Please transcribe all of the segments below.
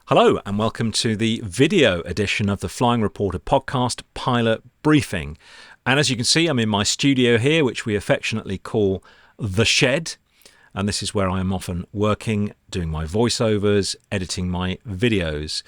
Hello and welcome to the video edition of the Flying Reporter podcast Pilot Briefing. And as you can see, I'm in my studio here, which we affectionately call The Shed. And this is where I am often working, doing my voiceovers, editing my videos.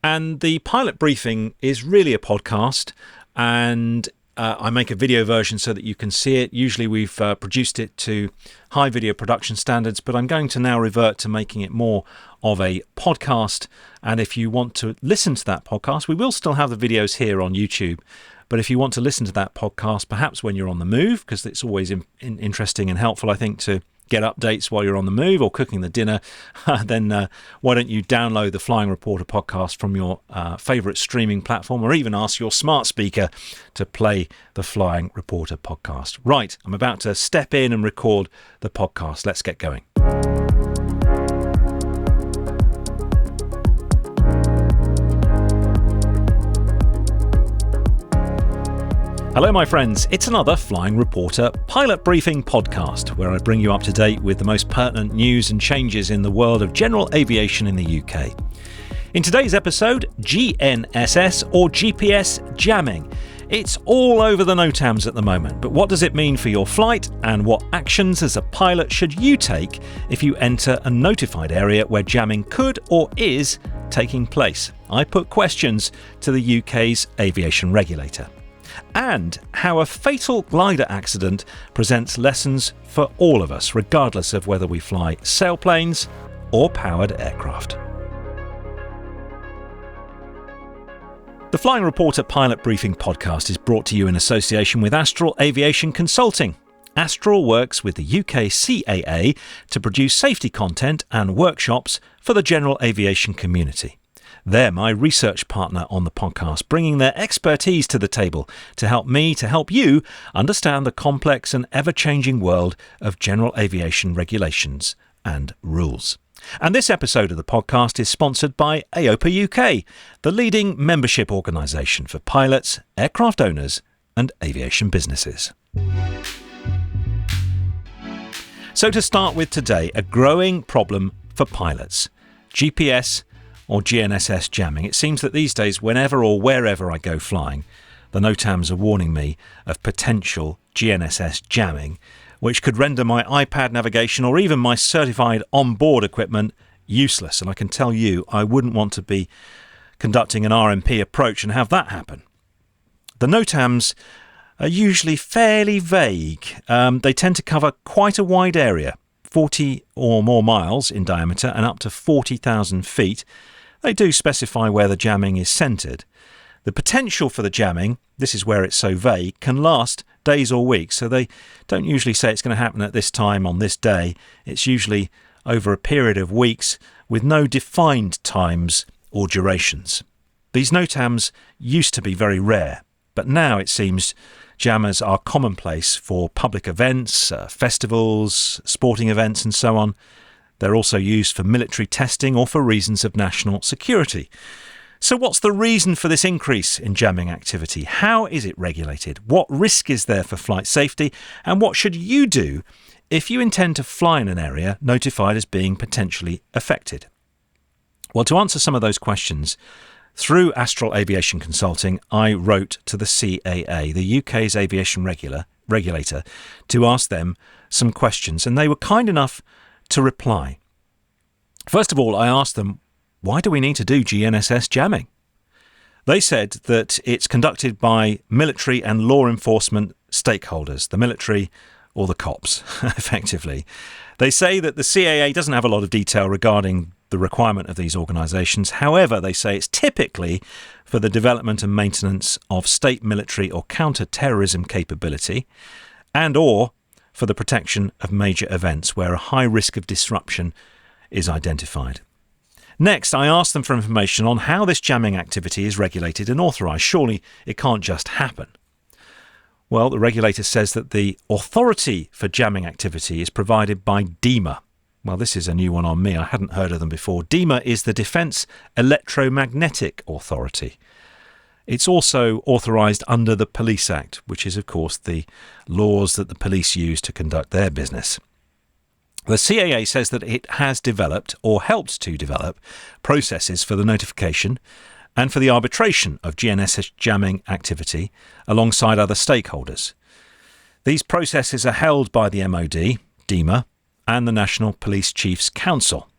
And the Pilot Briefing is really a podcast, and I make a video version so that you can see it. Usually we've produced it to high video production standards, but I'm going to now revert to making it more of a podcast. And if you want to listen to that podcast, we will still have the videos here on YouTube. But if you want to listen to that podcast, perhaps when you're on the move, because it's always interesting and helpful, I think, to get updates while you're on the move or cooking the dinner, then why don't you download the Flying Reporter podcast from your favourite streaming platform, or even ask your smart speaker to play the Flying Reporter podcast. Right, I'm about to step in and record the podcast. Let's get going. Hello my friends, it's another Flying Reporter Pilot Briefing podcast where I bring you up to date with the most pertinent news and changes in the world of general aviation in the UK. In today's episode, GNSS or GPS jamming. It's all over the NOTAMs at the moment, but what does it mean for your flight, and what actions as a pilot should you take if you enter a notified area where jamming could or is taking place? I put questions to the UK's aviation regulator. And how a fatal glider accident presents lessons for all of us, regardless of whether we fly sailplanes or powered aircraft. The Flying Reporter Pilot Briefing podcast is brought to you in association with Astral Aviation Consulting. Astral works with the UK CAA to produce safety content and workshops for the general aviation community. They're my research partner on the podcast, bringing their expertise to the table to help you understand the complex and ever-changing world of general aviation regulations and rules. And this episode of the podcast is sponsored by AOPA UK, the leading membership organisation for pilots, aircraft owners and aviation businesses. So to start with today, a growing problem for pilots: GPS or GNSS jamming. It seems that these days, whenever or wherever I go flying, the NOTAMs are warning me of potential GNSS jamming, which could render my iPad navigation or even my certified onboard equipment useless. And I can tell you, I wouldn't want to be conducting an RMP approach and have that happen. The NOTAMs are usually fairly vague. They tend to cover quite a wide area, 40 or more miles in diameter and up to 40,000 feet. They do specify where the jamming is centred. The potential for the jamming, this is where it's so vague, can last days or weeks. So they don't usually say it's going to happen at this time on this day. It's usually over a period of weeks with no defined times or durations. These NOTAMs used to be very rare, but now it seems jammers are commonplace for public events, festivals, sporting events and so on. They're also used for military testing or for reasons of national security. So what's the reason for this increase in jamming activity? How is it regulated? What risk is there for flight safety? And what should you do if you intend to fly in an area notified as being potentially affected? Well, to answer some of those questions, through Astral Aviation Consulting, I wrote to the CAA, the UK's aviation regulator, to ask them some questions, and they were kind enough to reply. First of all, I asked them, why do we need to do GNSS jamming? They said that it's conducted by military and law enforcement stakeholders, the military or the cops, effectively. They say that the CAA doesn't have a lot of detail regarding the requirement of these organisations. However, they say it's typically for the development and maintenance of state military or counter-terrorism capability, and or for the protection of major events where a high risk of disruption is identified. Next, I asked them for information on how this jamming activity is regulated and authorised. Surely it can't just happen. Well, the regulator says that the authority for jamming activity is provided by DEMA. Well, this is a new one on me. I hadn't heard of them before. DEMA is the Defence Electromagnetic Authority. It's also authorised under the Police Act, which is, of course, the laws that the police use to conduct their business. The CAA says that it has developed or helped to develop processes for the notification and for the arbitration of GNSS jamming activity alongside other stakeholders. These processes are held by the MOD, DEMA, and the National Police Chiefs Council.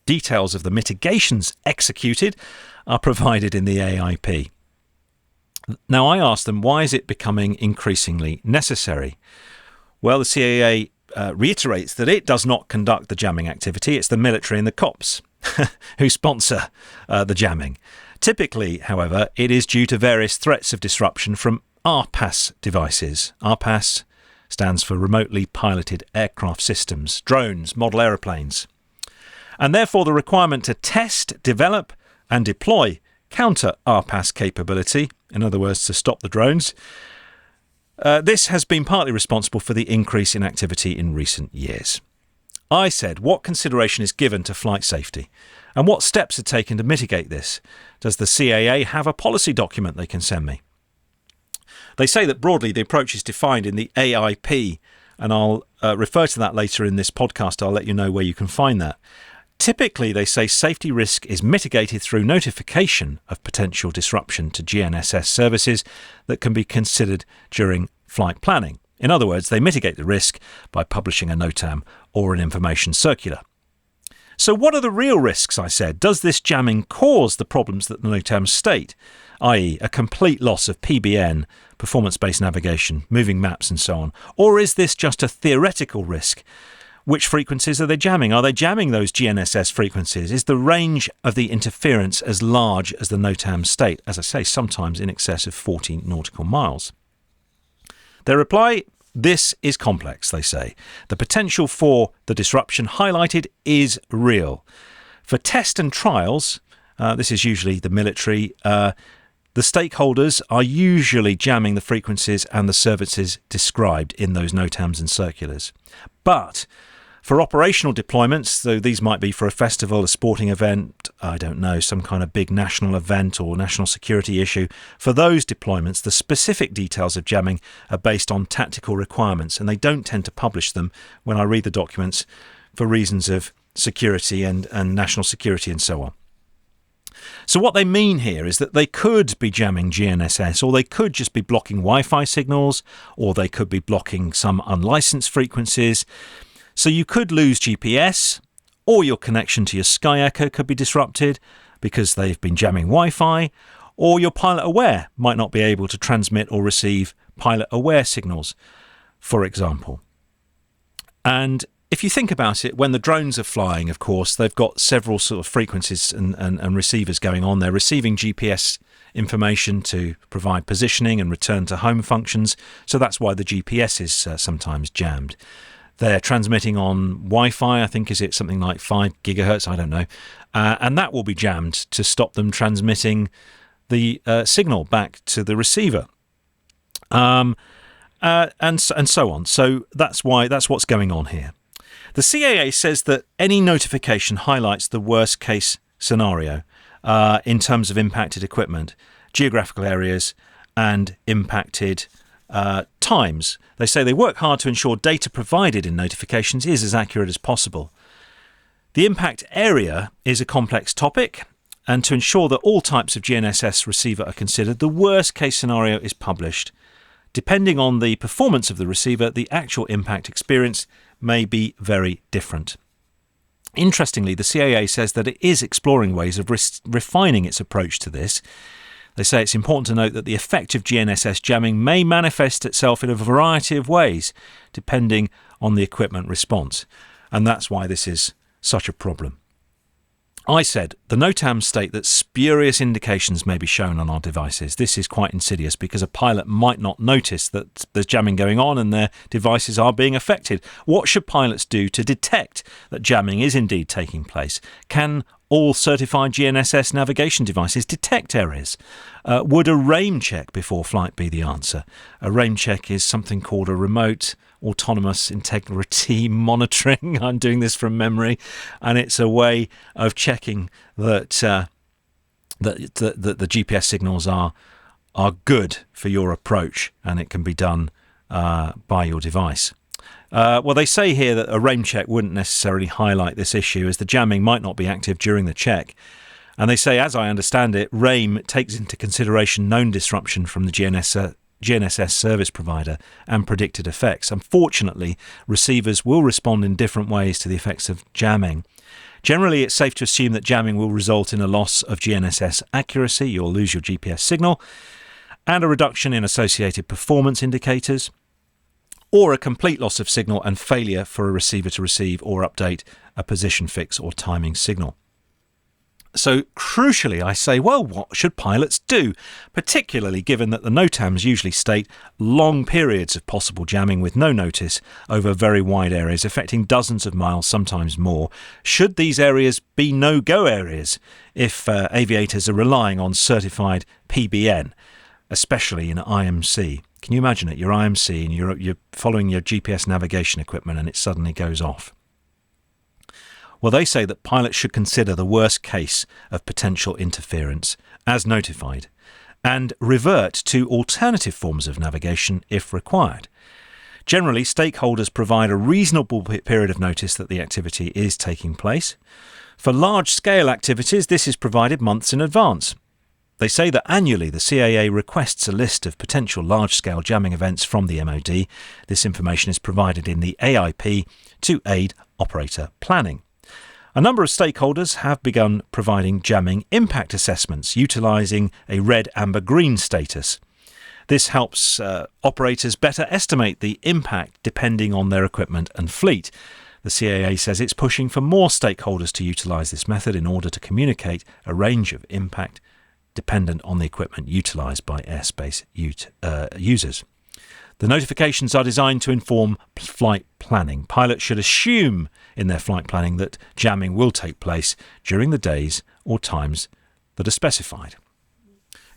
Details of the mitigations executed are provided in the AIP. Now, I asked them, why is it becoming increasingly necessary? Well, the CAA reiterates that it does not conduct the jamming activity. It's the military and the cops who sponsor the jamming. Typically, however, it is due to various threats of disruption from RPAS devices. RPAS stands for Remotely Piloted Aircraft Systems, drones, model aeroplanes. And therefore, the requirement to test, develop and deploy counter-RPAS capability, in other words, to stop the drones, this has been partly responsible for the increase in activity in recent years. I said, what consideration is given to flight safety? And what steps are taken to mitigate this? Does the CAA have a policy document they can send me? They say that broadly the approach is defined in the AIP, and I'll refer to that later in this podcast. I'll let you know where you can find that. Typically, they say safety risk is mitigated through notification of potential disruption to GNSS services that can be considered during flight planning. In other words, they mitigate the risk by publishing a NOTAM or an information circular. So what are the real risks, I said? Does this jamming cause the problems that the NOTAMs state, i.e. a complete loss of PBN, performance-based navigation, moving maps and so on? Or is this just a theoretical risk? Which frequencies are they jamming? Are they jamming those GNSS frequencies? Is the range of the interference as large as the NOTAMs state? As I say, sometimes in excess of 40 nautical miles. Their reply, this is complex, they say. The potential for the disruption highlighted is real. For test and trials, this is usually the military, the stakeholders are usually jamming the frequencies and the services described in those NOTAMs and circulars. But for operational deployments, so these might be for a festival, a sporting event, I don't know, some kind of big national event or national security issue, for those deployments, the specific details of jamming are based on tactical requirements, and they don't tend to publish them when I read the documents for reasons of security and national security and so on. So what they mean here is that they could be jamming GNSS, or they could just be blocking Wi-Fi signals, or they could be blocking some unlicensed frequencies. So you could lose GPS, or your connection to your Sky Echo could be disrupted because they've been jamming Wi-Fi, or your pilot aware might not be able to transmit or receive pilot aware signals, for example. And if you think about it, when the drones are flying, of course, they've got several sort of frequencies and receivers going on. They're receiving GPS information to provide positioning and return to home functions. So that's why the GPS is sometimes jammed. They're transmitting on Wi-Fi, I think, is it something like 5 gigahertz? I don't know. And that will be jammed to stop them transmitting the signal back to the receiver. And so on. So that's what's going on here. The CAA says that any notification highlights the worst case scenario in terms of impacted equipment, geographical areas and impacted times. They say they work hard to ensure data provided in notifications is as accurate as possible. The impact area is a complex topic, and to ensure that all types of GNSS receiver are considered, the worst case scenario is published. Depending on the performance of the receiver, the actual impact experience may be very different. Interestingly, the CAA says that it is exploring ways of refining its approach to this. They say it's important to note that the effect of GNSS jamming may manifest itself in a variety of ways, depending on the equipment response. And that's why this is such a problem. I said, the NOTAMs state that spurious indications may be shown on our devices. This is quite insidious because a pilot might not notice that there's jamming going on and their devices are being affected. What should pilots do to detect that jamming is indeed taking place? Can all certified GNSS navigation devices detect errors? Would a RAIM check before flight be the answer? A RAIM check is something called a remote autonomous integrity monitoring. I'm doing this from memory, and it's a way of checking that the GPS signals are good for your approach, and it can be done by your device. Well, they say here that a RAIM check wouldn't necessarily highlight this issue, as the jamming might not be active during the check. And they say, as I understand it, RAIM takes into consideration known disruption from the GNSS service provider and predicted effects. Unfortunately, receivers will respond in different ways to the effects of jamming. Generally, it's safe to assume that jamming will result in a loss of GNSS accuracy. You'll lose your GPS signal, and a reduction in associated performance indicators, or a complete loss of signal and failure for a receiver to receive or update a position fix or timing signal. So crucially, I say, well, what should pilots do? Particularly given that the NOTAMs usually state long periods of possible jamming with no notice over very wide areas affecting dozens of miles, sometimes more. Should these areas be no-go areas if aviators are relying on certified PBN, especially in IMC? Can you imagine it? You're IMC and you're following your GPS navigation equipment and it suddenly goes off. Well, they say that pilots should consider the worst case of potential interference as notified and revert to alternative forms of navigation if required. Generally, stakeholders provide a reasonable period of notice that the activity is taking place. For large-scale activities, this is provided months in advance. They say that annually the CAA requests a list of potential large-scale jamming events from the MOD. This information is provided in the AIP to aid operator planning. A number of stakeholders have begun providing jamming impact assessments utilising a red, amber, green status. This helps operators better estimate the impact depending on their equipment and fleet. The CAA says it's pushing for more stakeholders to utilise this method in order to communicate a range of impact dependent on the equipment utilised by airspace users. The notifications are designed to inform flight planning. Pilots should assume in their flight planning that jamming will take place during the days or times that are specified.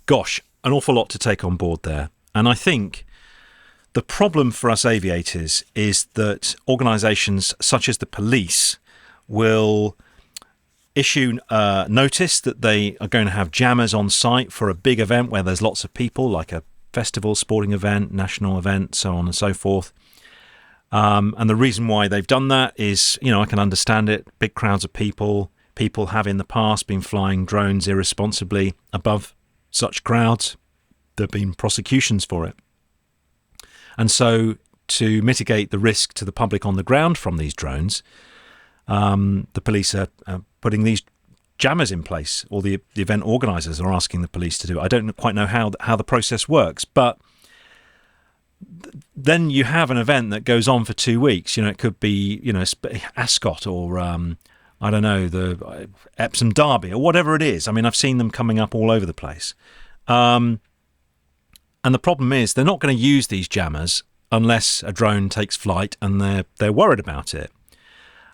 Gosh, an awful lot to take on board there. And I think the problem for us aviators is that organisations such as the police will issue notice that they are going to have jammers on site for a big event where there's lots of people, like a festival, sporting event, national event, so on and so forth. And the reason why they've done that is, I can understand it. Big crowds of people have in the past been flying drones irresponsibly above such crowds. There have been prosecutions for it. And so to mitigate the risk to the public on the ground from these drones, the police are putting these jammers in place, or the event organisers are asking the police to do it. I don't quite know how the process works, but then you have an event that goes on for 2 weeks. It could be, Ascot or, I don't know, the Epsom Derby or whatever it is. I mean, I've seen them coming up all over the place. And the problem is they're not going to use these jammers unless a drone takes flight and they're worried about it.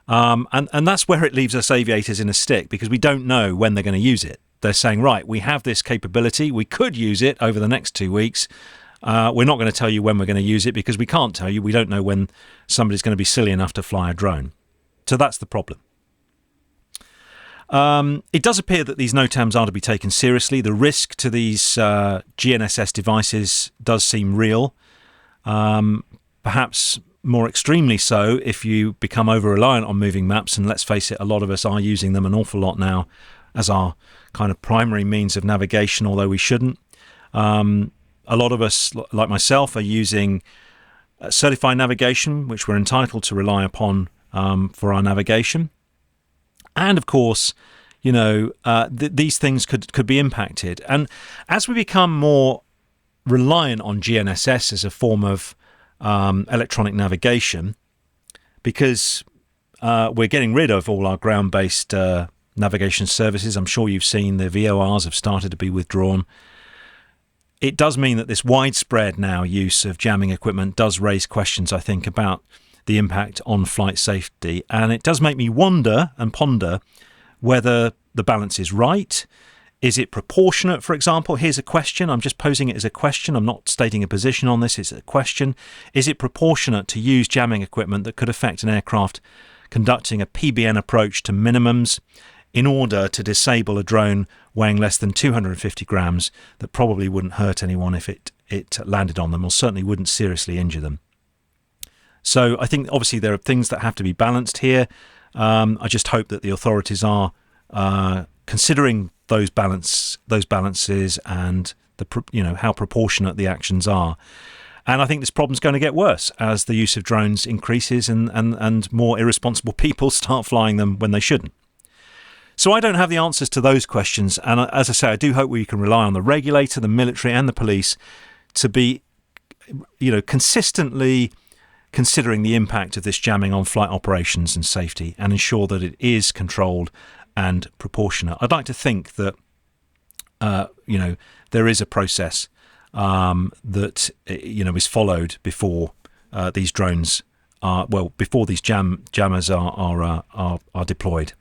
And that's where it leaves us aviators in a stick, because we don't know when they're going to use it. They're saying, right, we have this capability. We could use it over the next 2 weeks. We're not going to tell you when we're going to use it because we can't tell you. We don't know when somebody's going to be silly enough to fly a drone. So that's the problem. It does appear that these NOTAMs are to be taken seriously. The risk to these GNSS devices does seem real. Perhaps more extremely so if you become over-reliant on moving maps, and let's face it, a lot of us are using them an awful lot now as our kind of primary means of navigation, although we shouldn't. A lot of us, like myself, are using certified navigation, which we're entitled to rely upon for our navigation. And of course, these things could be impacted. And as we become more reliant on GNSS as a form of electronic navigation, because we're getting rid of all our ground-based navigation services. I'm sure you've seen the VORs have started to be withdrawn. It does mean that this widespread now use of jamming equipment does raise questions, I think, about the impact on flight safety. And it does make me wonder and ponder whether the balance is right. Is it proportionate, for example? Here's a question. I'm just posing it as a question. I'm not stating a position on this. It's a question. Is it proportionate to use jamming equipment that could affect an aircraft conducting a PBN approach to minimums in order to disable a drone weighing less than 250 grams that probably wouldn't hurt anyone if it landed on them, or certainly wouldn't seriously injure them? So I think obviously there are things that have to be balanced here. I just hope that the authorities are considering those balances and how proportionate the actions are. And I think this problem's going to get worse as the use of drones increases and more irresponsible people start flying them when they shouldn't. So I don't have the answers to those questions. And as I say, I do hope we can rely on the regulator, the military and the police to be, consistently considering the impact of this jamming on flight operations and safety and ensure that it is controlled and proportionate. I'd like to think that, there is a process that is followed before these drones before these jammers are deployed.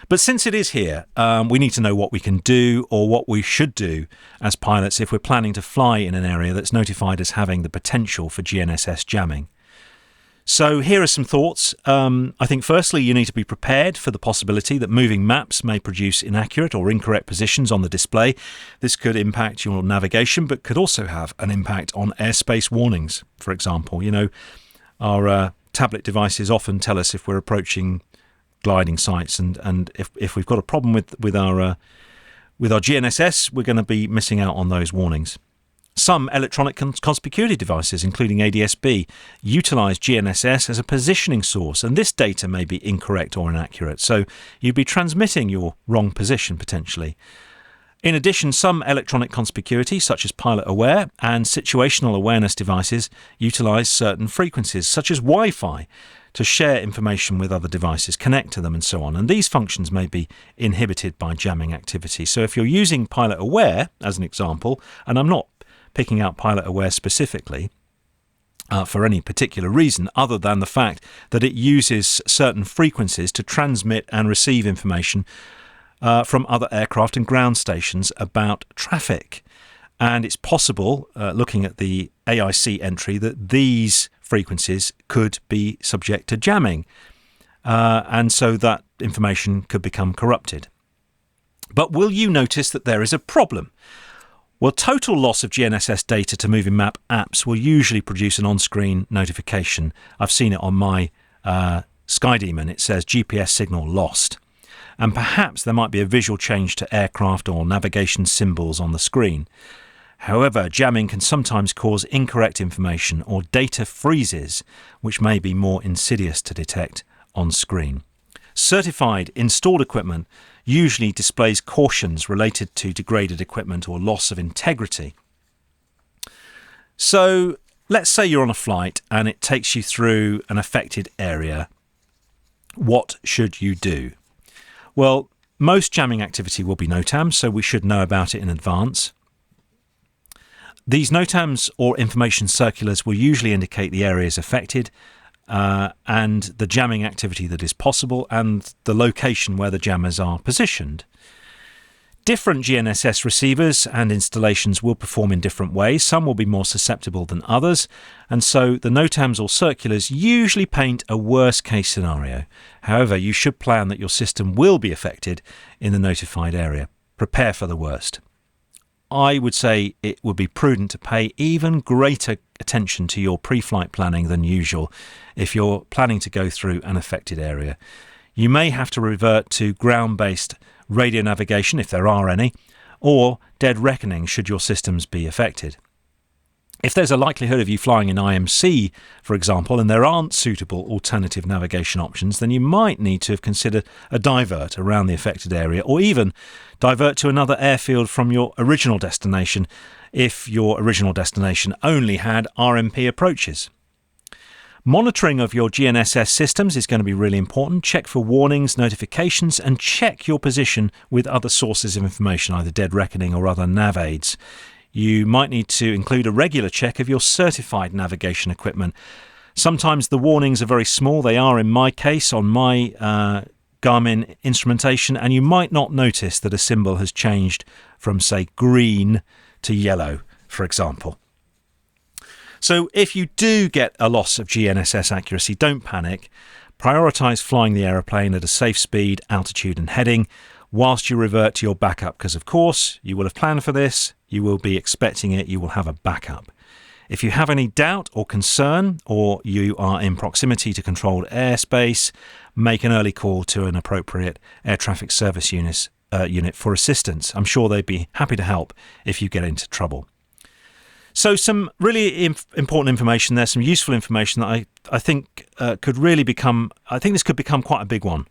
But since it is here, we need to know what we can do or what we should do as pilots if we're planning to fly in an area that's notified as having the potential for GNSS jamming. So here are some thoughts. I think firstly, you need to be prepared for the possibility that moving maps may produce inaccurate or incorrect positions on the display. This could impact your navigation, but could also have an impact on airspace warnings, for example. Our tablet devices often tell us if we're approaching gliding sites, and if we've got a problem with our GNSS, we're going to be missing out on those warnings. Some electronic conspicuity devices, including ADS-B, utilise GNSS as a positioning source, and this data may be incorrect or inaccurate, so you'd be transmitting your wrong position potentially. In addition, some electronic conspicuity, such as pilot aware and situational awareness devices, utilise certain frequencies, such as Wi-Fi, to share information with other devices, connect to them and so on. And these functions may be inhibited by jamming activity. So if you're using pilot aware, as an example, and I'm not picking out pilot aware specifically for any particular reason other than the fact that it uses certain frequencies to transmit and receive information from other aircraft and ground stations about traffic. And it's possible, looking at the AIC entry, that these frequencies could be subject to jamming, and so that information could become corrupted. But will you notice that there is a problem? Well, total loss of GNSS data to moving map apps will usually produce an on-screen notification. I've seen it on my SkyDemon. It says GPS signal lost. And perhaps there might be a visual change to aircraft or navigation symbols on the screen. However, jamming can sometimes cause incorrect information or data freezes, which may be more insidious to detect on screen. Certified installed equipment usually displays cautions related to degraded equipment or loss of integrity. So let's say you're on a flight and it takes you through an affected area. What should you do? Well, most jamming activity will be NOTAMs, so we should know about it in advance. These NOTAMs or information circulars will usually indicate the areas affected and the jamming activity that is possible and the location where the jammers are positioned. Different GNSS receivers and installations will perform in different ways. Some will be more susceptible than others, and so the NOTAMs or circulars usually paint a worst case scenario. However, you should plan that your system will be affected in the notified area. Prepare for the worst. I would say it would be prudent to pay even greater attention to your pre-flight planning than usual if you're planning to go through an affected area. You may have to revert to ground-based radio navigation, if there are any, or dead reckoning should your systems be affected. If there's a likelihood of you flying in IMC, for example, and there aren't suitable alternative navigation options, then you might need to have considered a divert around the affected area, or even divert to another airfield from your original destination if your original destination only had RMP approaches. Monitoring of your GNSS systems is going to be really important. Check for warnings, notifications, and check your position with other sources of information, either dead reckoning or other nav aids. You might need to include a regular check of your certified navigation equipment. Sometimes the warnings are very small. They are in my case on my Garmin instrumentation, and you might not notice that a symbol has changed from, say, green to yellow, for example. So if you do get a loss of GNSS accuracy, don't panic. Prioritise flying the aeroplane at a safe speed, altitude and heading whilst you revert to your backup, because of course you will have planned for this, you will be expecting it, you will have a backup. If you have any doubt or concern, or you are in proximity to controlled airspace, make an early call to an appropriate air traffic service unit for assistance. I'm sure they'd be happy to help if you get into trouble. So some really important information there, some useful information that I think could really become, I think this could become quite a big one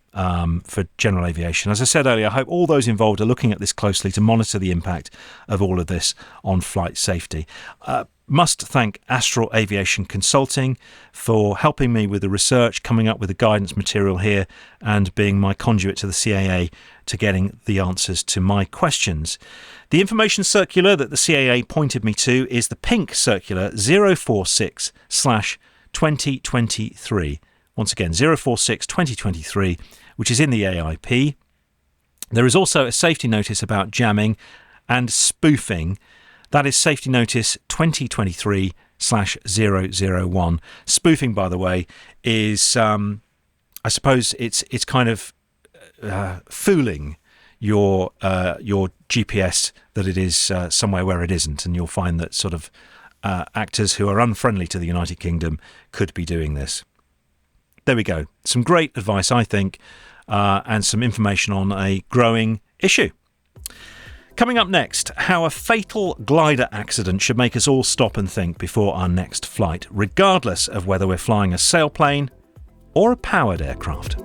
for general aviation. As I said earlier, I hope all those involved are looking at this closely to monitor the impact of all of this on flight safety. Must thank Astral Aviation Consulting for helping me with the research, coming up with the guidance material here, and being my conduit to the CAA to getting the answers to my questions. The information circular that the CAA pointed me to is the pink circular 046/2023. Once again, 046/2023, which is in the AIP. There is also a safety notice about jamming and spoofing. That is safety notice 2023/001. Spoofing, by the way, is, I suppose it's kind of fooling your GPS that it is somewhere where it isn't, and you'll find that sort of actors who are unfriendly to the United Kingdom could be doing this. There we go. Some great advice, I think, and some information on a growing issue. Coming up next, how a fatal glider accident should make us all stop and think before our next flight, regardless of whether we're flying a sailplane or a powered aircraft.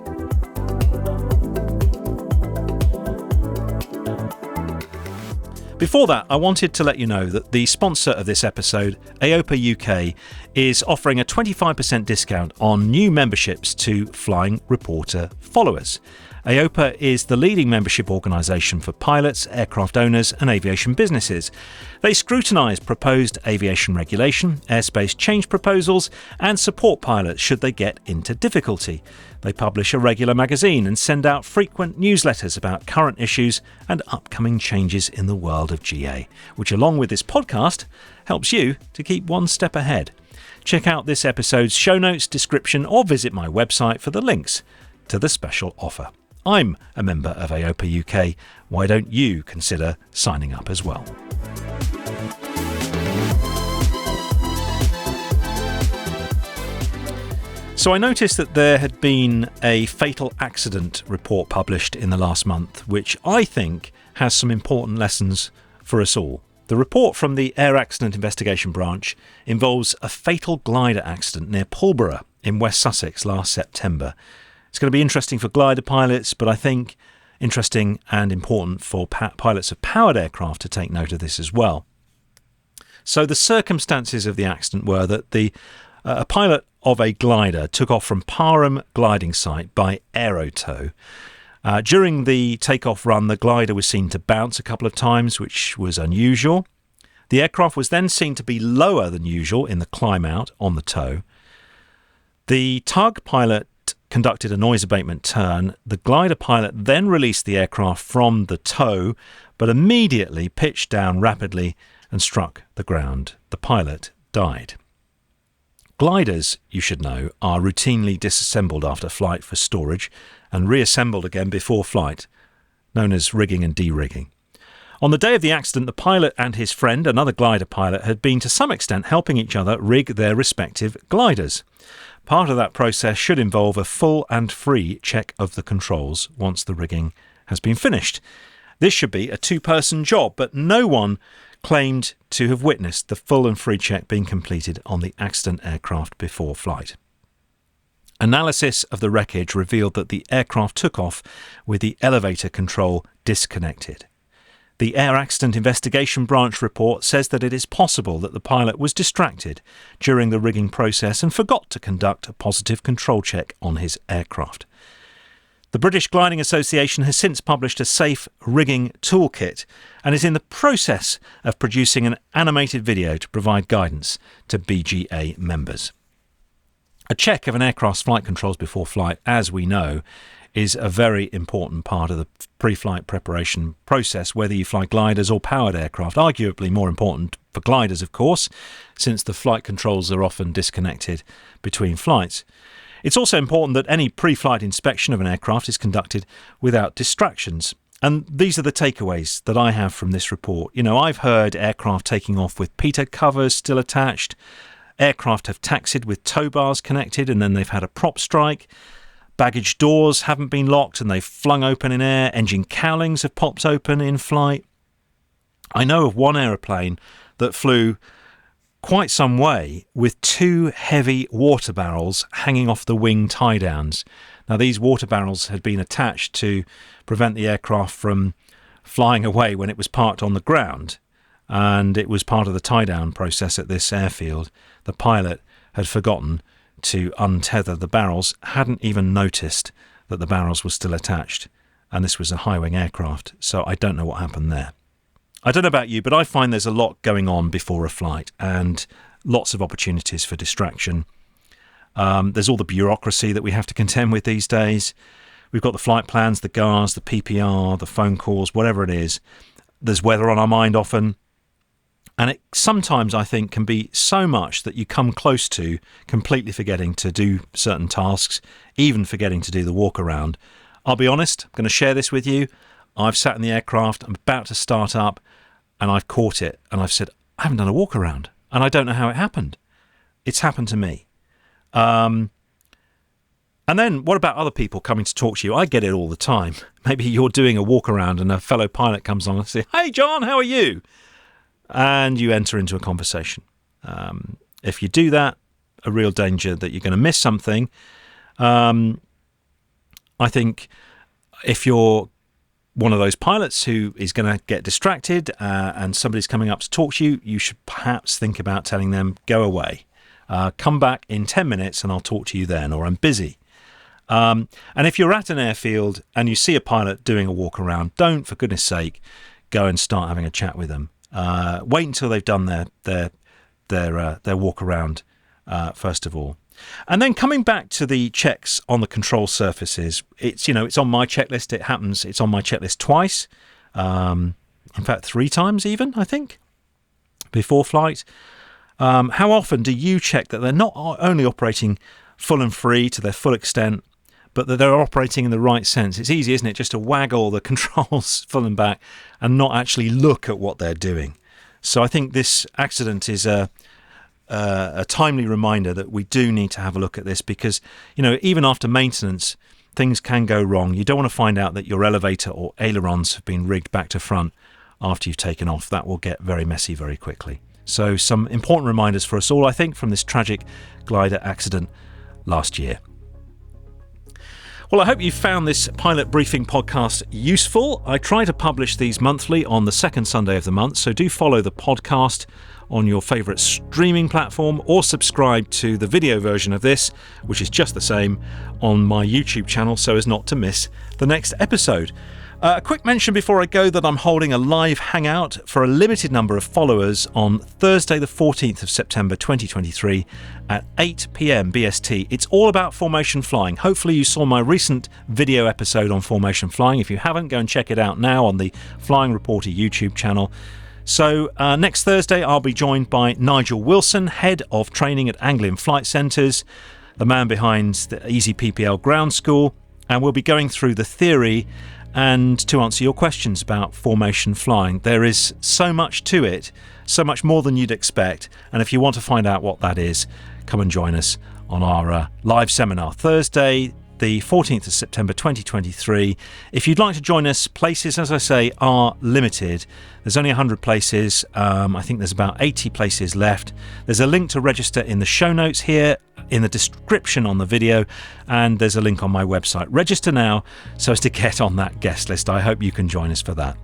Before that, I wanted to let you know that the sponsor of this episode, AOPA UK, is offering a 25% discount on new memberships to Flying Reporter followers. AOPA is the leading membership organisation for pilots, aircraft owners and aviation businesses. They scrutinise proposed aviation regulation, airspace change proposals and support pilots should they get into difficulty. They publish a regular magazine and send out frequent newsletters about current issues and upcoming changes in the world of GA, which along with this podcast helps you to keep one step ahead. Check out this episode's show notes, description or visit my website for the links to the special offer. I'm a member of AOPA UK. Why don't you consider signing up as well? So I noticed that there had been a fatal accident report published in the last month, which I think has some important lessons for us all. The report from the Air Accident Investigation Branch involves a fatal glider accident near Pulborough in West Sussex last September. It's going to be interesting for glider pilots, but I think interesting and important for pilots of powered aircraft to take note of this as well. So the circumstances of the accident were that a pilot of a glider took off from Parham gliding site by aerotow. During the takeoff run, the glider was seen to bounce a couple of times, which was unusual. The aircraft was then seen to be lower than usual in the climb out on the tow. The tug pilot conducted a noise abatement turn. The glider pilot then released the aircraft from the tow, but immediately pitched down rapidly and struck the ground. The pilot died. Gliders, you should know, are routinely disassembled after flight for storage and reassembled again before flight, known as rigging and de-rigging. On the day of the accident, the pilot and his friend, another glider pilot, had been to some extent helping each other rig their respective gliders. Part of that process should involve a full and free check of the controls once the rigging has been finished. This should be a two-person job, but no one claimed to have witnessed the full and free check being completed on the accident aircraft before flight. Analysis of the wreckage revealed that the aircraft took off with the elevator control disconnected. The Air Accident Investigation Branch report says that it is possible that the pilot was distracted during the rigging process and forgot to conduct a positive control check on his aircraft. The British Gliding Association has since published a safe rigging toolkit and is in the process of producing an animated video to provide guidance to BGA members. A check of an aircraft's flight controls before flight, as we know, is a very important part of the pre-flight preparation process, whether you fly gliders or powered aircraft. Arguably more important for gliders, of course, since the flight controls are often disconnected between flights. It's also important that any pre-flight inspection of an aircraft is conducted without distractions. And these are the takeaways that I have from this report. I've heard aircraft taking off with pitot covers still attached. Aircraft have taxied with tow bars connected and then they've had a prop strike. Baggage doors haven't been locked and they've flung open in air. Engine cowlings have popped open in flight. I know of one aeroplane that flew quite some way with 2 heavy water barrels hanging off the wing tie-downs. Now, these water barrels had been attached to prevent the aircraft from flying away when it was parked on the ground, and it was part of the tie-down process at this airfield. The pilot had forgotten to untether the barrels, hadn't even noticed that the barrels were still attached, and this was a high-wing aircraft, so I don't know what happened there. I don't know about you, but I find there's a lot going on before a flight and lots of opportunities for distraction. There's all the bureaucracy that we have to contend with these days. We've got the flight plans, the GARs, the PPR, the phone calls, whatever it is. There's weather on our mind often. And it sometimes, I think, can be so much that you come close to completely forgetting to do certain tasks, even forgetting to do the walk around. I'll be honest, I'm going to share this with you. I've sat in the aircraft, I'm about to start up, and I've caught it. And I've said, I haven't done a walk around. And I don't know how it happened. It's happened to me. And then what about other people coming to talk to you? I get it all the time. Maybe you're doing a walk around and a fellow pilot comes on and says, hey, John, how are you? And you enter into a conversation. If you do that, a real danger that you're going to miss something. I think if you're one of those pilots who is going to get distracted and somebody's coming up to talk to you, you should perhaps think about telling them, go away. Come back in 10 minutes and I'll talk to you then, or I'm busy. And if you're at an airfield and you see a pilot doing a walk around, don't, for goodness sake, go and start having a chat with them. Wait until they've done their walk around first of all. And then coming back to the checks on the control surfaces, it's on my checklist. It's on my checklist twice. In fact, 3 times even, I think, before flight. How often do you check that they're not only operating full and free to their full extent, but that they're operating in the right sense? It's easy, isn't it, just to waggle the controls full and back and not actually look at what they're doing. So I think this accident is a timely reminder that we do need to have a look at this because, even after maintenance, things can go wrong. You don't want to find out that your elevator or ailerons have been rigged back to front after you've taken off. That will get very messy very quickly. So some important reminders for us all, I think, from this tragic glider accident last year. Well, I hope you found this Pilot Briefing podcast useful. I try to publish these monthly on the second Sunday of the month, so do follow the podcast on your favourite streaming platform or subscribe to the video version of this, which is just the same, on my YouTube channel so as not to miss the next episode. A quick mention before I go that I'm holding a live hangout for a limited number of followers on Thursday the 14th of September 2023 at 8 p.m. BST. It's all about formation flying. Hopefully you saw my recent video episode on formation flying. If you haven't, go and check it out now on the Flying Reporter YouTube channel. So next Thursday I'll be joined by Nigel Wilson, Head of Training at Anglian Flight Centres, the man behind the Easy PPL Ground School, and we'll be going through the theory and to answer your questions about formation flying. There is so much to it, so much more than you'd expect, and if you want to find out what that is, come and join us on our live seminar Thursday the 14th of September 2023. If you'd like to join us, places, as I say, are limited. There's only 100 places. I think there's about 80 places left. There's a link to register in the show notes here, in the description on the video, and there's a link on my website. Register now so as to get on that guest list. I hope you can join us for that.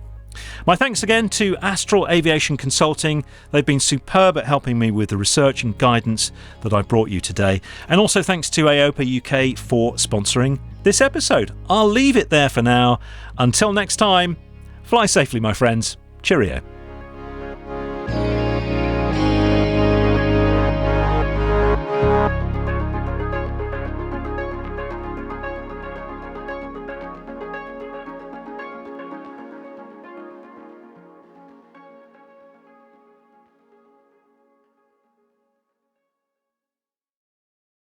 My thanks again to Astral Aviation Consulting. They've been superb at helping me with the research and guidance that I brought you today. And also thanks to AOPA UK for sponsoring this episode. I'll leave it there for now. Until next time, fly safely, my friends. Cheerio.